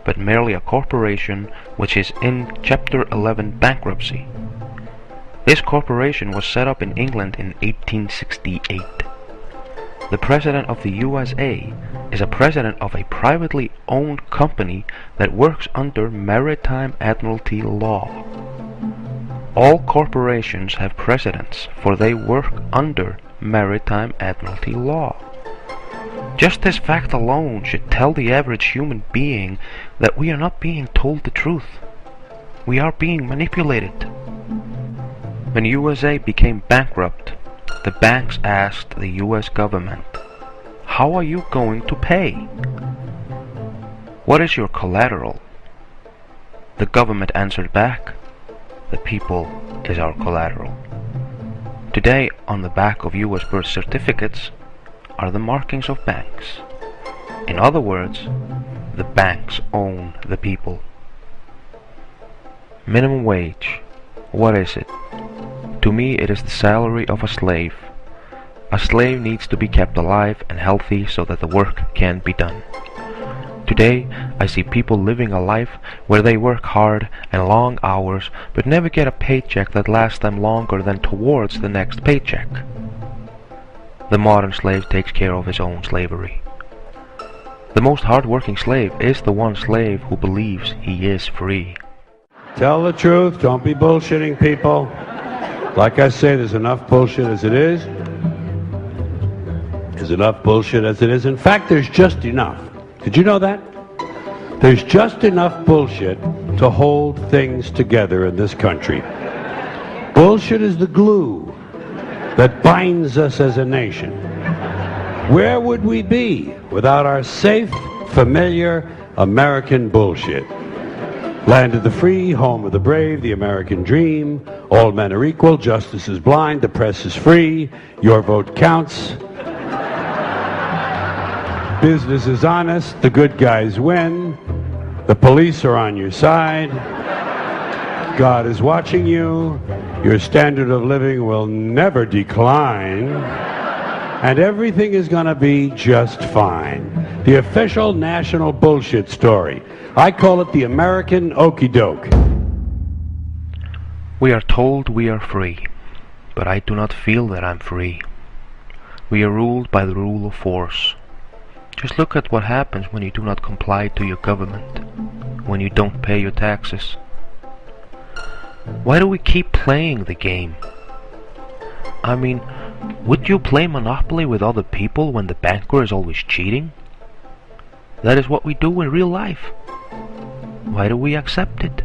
but merely a corporation which is in Chapter 11 bankruptcy. This corporation was set up in England in 1868. The President of the USA is a president of a privately owned company that works under maritime admiralty law. All corporations have presidents, for they work under maritime admiralty law. Just this fact alone should tell the average human being that we are not being told the truth. We are being manipulated. When USA became bankrupt, the banks asked the US government, "How are you going to pay? What is your collateral?" The government answered back, "The people is our collateral." Today, on the back of US birth certificates are the markings of banks. In other words, the banks own the people. Minimum wage. What is it? To me, it is the salary of a slave. A slave needs to be kept alive and healthy so that the work can be done. Today, I see people living a life where they work hard and long hours but never get a paycheck that lasts them longer than towards the next paycheck. The modern slave takes care of his own slavery. The most hard-working slave is the one slave who believes he is free. Tell the truth, don't be bullshitting people. Like I say, there's enough bullshit as it is. There's enough bullshit as it is. In fact, there's just enough. Did you know that? There's just enough bullshit to hold things together in this country. Bullshit is the glue that binds us as a nation. Where would we be without our safe, familiar American bullshit? Land of the free, home of the brave, the American dream. All men are equal, justice is blind, the press is free, your vote counts. Business is honest, the good guys win, the police are on your side, God is watching you, your standard of living will never decline, and everything is going to be just fine. The official national bullshit story. I call it the American okey doke. We are told we are free, but I do not feel that I'm free. We are ruled by the rule of force. Just look at what happens when you do not comply to your government, when you don't pay your taxes. Why do we keep playing the game? I mean, would you play Monopoly with other people when the banker is always cheating? That is what we do in real life. Why do we accept it?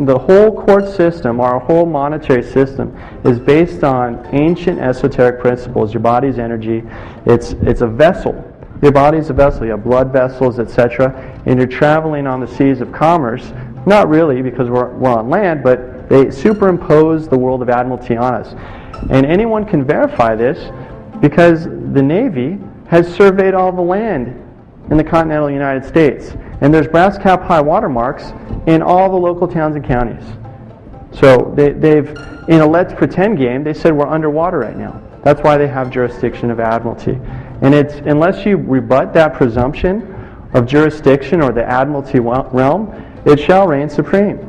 The whole court system, our whole monetary system, is based on ancient esoteric principles. Your body's energy, it's a vessel. Your body's a vessel. You have blood vessels, etc. And you're traveling on the seas of commerce. Not really, because we're on land, but they superimpose the world of admiralty on us. And anyone can verify this because the Navy has surveyed all the land in the continental United States. And there's brass cap high water marks in all the local towns and counties. So they've, in a let's pretend game, they said we're underwater right now. That's why they have jurisdiction of admiralty. And it's, unless you rebut that presumption of jurisdiction or the admiralty realm, it shall reign supreme.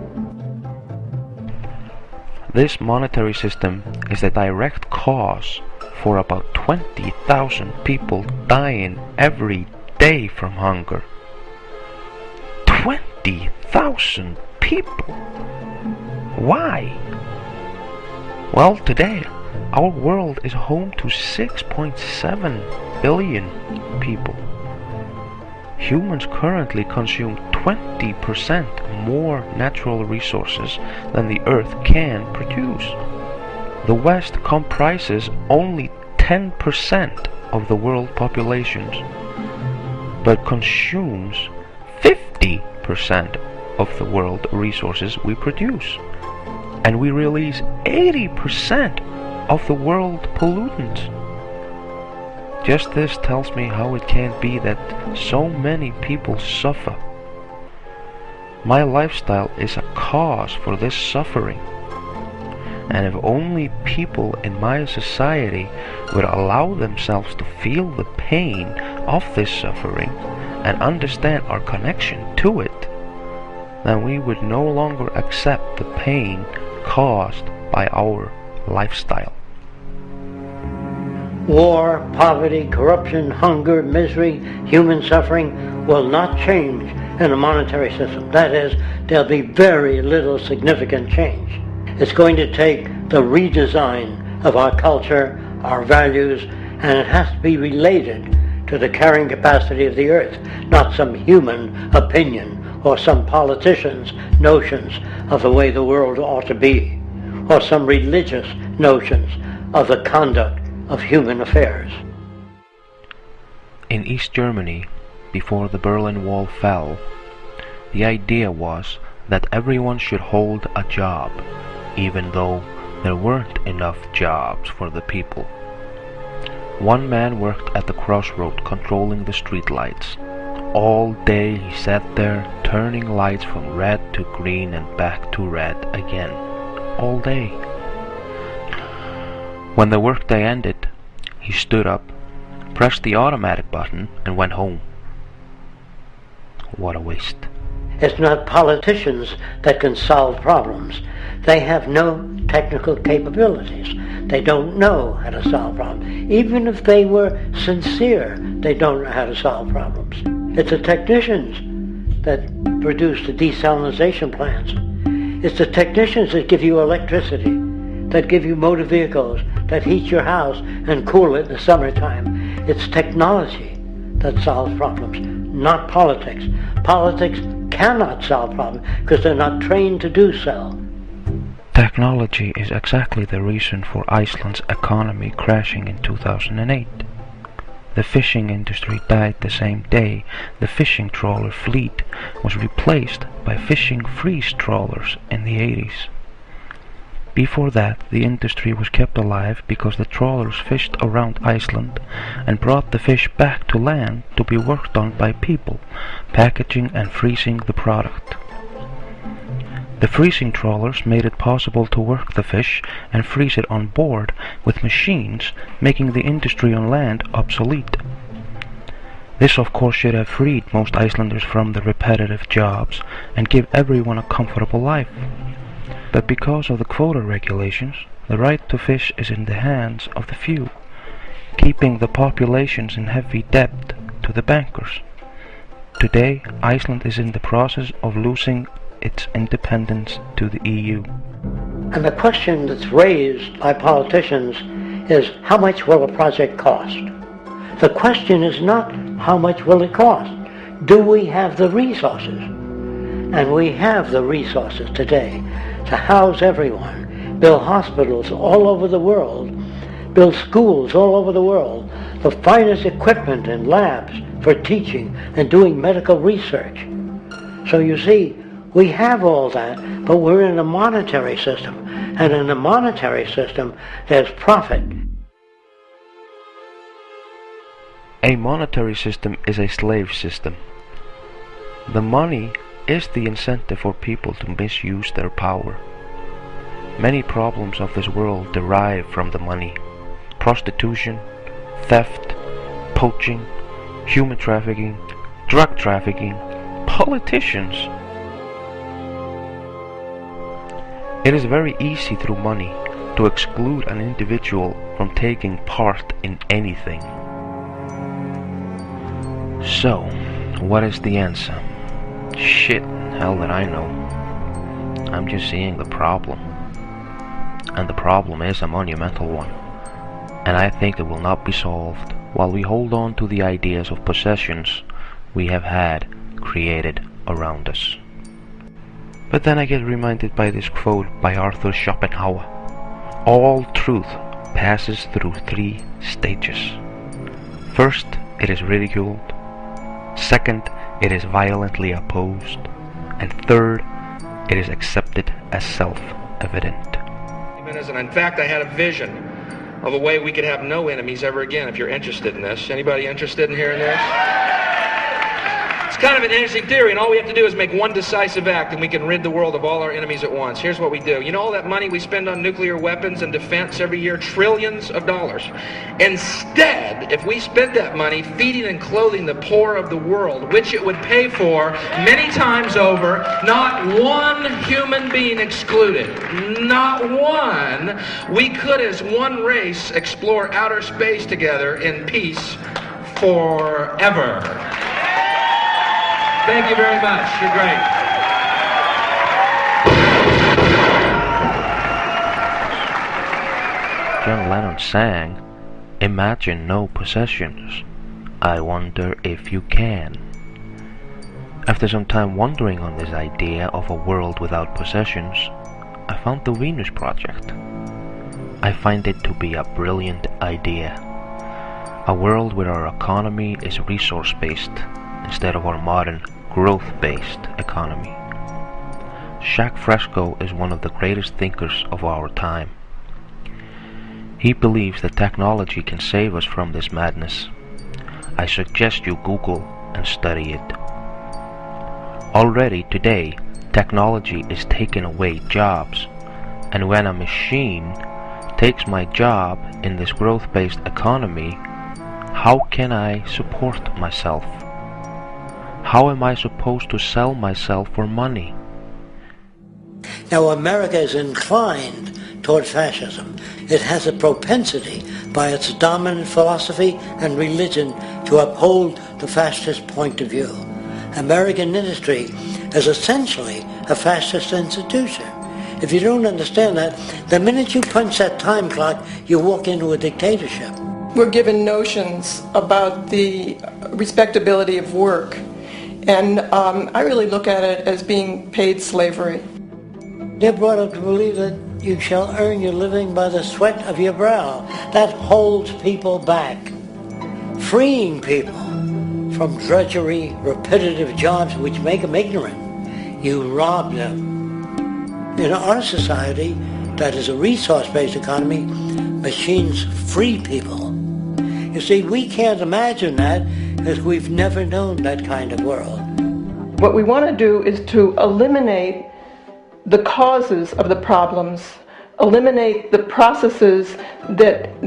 This monetary system is the direct cause for about 20,000 people dying every day from hunger. 20,000 people! Why? Well, today our world is home to 6.7 billion people. Humans currently consume 20% more natural resources than the Earth can produce. The West comprises only 10% of the world populations, but consumes 50% of the world resources we produce, and we release 80% of the world pollutants. Just this tells me how it can be that so many people suffer. My lifestyle is a cause for this suffering. And if only people in my society would allow themselves to feel the pain of this suffering and understand our connection to it, then we would no longer accept the pain caused by our lifestyle. War, poverty, corruption, hunger, misery, human suffering will not change in a monetary system. That is, there'll be very little significant change. It's going to take the redesign of our culture, our values, and it has to be related to the carrying capacity of the earth, not some human opinion or some politician's notions of the way the world ought to be, or some religious notions of the conduct of human affairs. In East Germany, before the Berlin Wall fell, the idea was that everyone should hold a job, even though there weren't enough jobs for the people. One man worked at the crossroad controlling the street lights. All day he sat there turning lights from red to green and back to red again. All day. When the workday ended, he stood up, pressed the automatic button, and went home. What a waste. It's not politicians that can solve problems. They have no technical capabilities. They don't know how to solve problems. Even if they were sincere, they don't know how to solve problems. It's the technicians that produce the desalination plants. It's the technicians that give you electricity, that give you motor vehicles, that heat your house and cool it in the summertime. It's technology that solves problems, not politics. Politics cannot solve problems because they're not trained to do so. Technology is exactly the reason for Iceland's economy crashing in 2008. The fishing industry died the same day the fishing trawler fleet was replaced by fishing freeze trawlers in the 80s. Before that, the industry was kept alive because the trawlers fished around Iceland and brought the fish back to land to be worked on by people, packaging and freezing the product. The freezing trawlers made it possible to work the fish and freeze it on board with machines, making the industry on land obsolete. This of course should have freed most Icelanders from the repetitive jobs and give everyone a comfortable life. But because of the quota regulations, the right to fish is in the hands of the few, keeping the populations in heavy debt to the bankers. Today, Iceland is in the process of losing its independence to the EU. And the question that's raised by politicians is, how much will a project cost? The question is not how much will it cost. Do we have the resources? And we have the resources today to house everyone, build hospitals all over the world, build schools all over the world, the finest equipment and labs for teaching and doing medical research. So you see, we have all that, but we're in a monetary system. And in a monetary system, there's profit. A monetary system is a slave system. The money is the incentive for people to misuse their power. Many problems of this world derive from the money. Prostitution, theft, poaching, human trafficking, drug trafficking, politicians. It is very easy through money to exclude an individual from taking part in anything. So, what is the answer? Shit, hell that I know. I'm just seeing the problem. And the problem is a monumental one. And I think it will not be solved while we hold on to the ideas of possessions we have had created around us. But then I get reminded by this quote by Arthur Schopenhauer. All truth passes through 3 stages. First, it is ridiculed. Second, it is violently opposed. And third, it is accepted as self-evident. And in fact, I had a vision of a way we could have no enemies ever again, if you're interested in this. Anybody interested in hearing this? kind of an interesting theory, and all we have to do is make one decisive act, and we can rid the world of all our enemies at once. Here's what we do. You know all that money we spend on nuclear weapons and defense every year? Trillions of dollars. Instead, if we spent that money feeding and clothing the poor of the world, which it would pay for many times over, not one human being excluded, not one, we could as one race explore outer space together in peace forever. Thank you very much. You're great. John Lennon sang, "Imagine no possessions. I wonder if you can." After some time wondering on this idea of a world without possessions, I found the Venus Project. I find it to be a brilliant idea. A world where our economy is resource-based instead of our modern growth-based economy. Jacques Fresco is one of the greatest thinkers of our time. He believes that technology can save us from this madness. I suggest you Google and study it. Already today, technology is taking away jobs, and when a machine takes my job in this growth-based economy, how can I support myself? How am I supposed to sell myself for money? Now, America is inclined toward fascism. It has a propensity by its dominant philosophy and religion to uphold the fascist point of view. American industry is essentially a fascist institution. If you don't understand that, the minute you punch that time clock, you walk into a dictatorship. We're given notions about the respectability of work, and I really look at it as being paid slavery. They're brought up to believe that you shall earn your living by the sweat of your brow. That holds people back. Freeing people from drudgery, repetitive jobs which make them ignorant. You rob them. In our society, that is a resource-based economy, machines free people. You see, we can't imagine that because we've never known that kind of world. What we want to do is to eliminate the causes of the problems, eliminate the processes that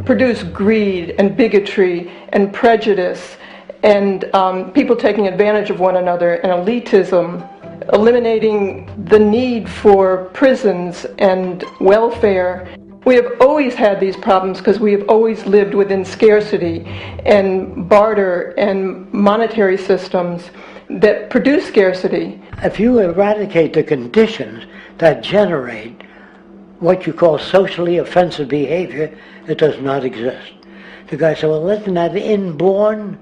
produce greed and bigotry and prejudice and people taking advantage of one another and elitism, eliminating the need for prisons and welfare. We have always had these problems because we have always lived within scarcity and barter and monetary systems that produce scarcity. If you eradicate the conditions that generate what you call socially offensive behavior, it does not exist. The guy said, well, isn't that inborn?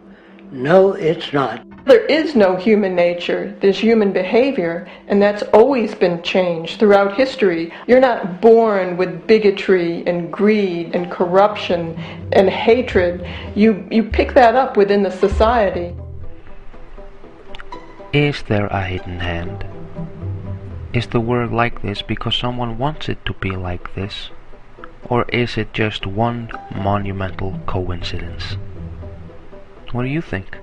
No, it's not. There is no human nature, there's human behavior, and that's always been changed throughout history. You're not born with bigotry and greed and corruption and hatred. You pick that up within the society. Is there a hidden hand? Is the world like this because someone wants it to be like this? Or is it just one monumental coincidence? What do you think?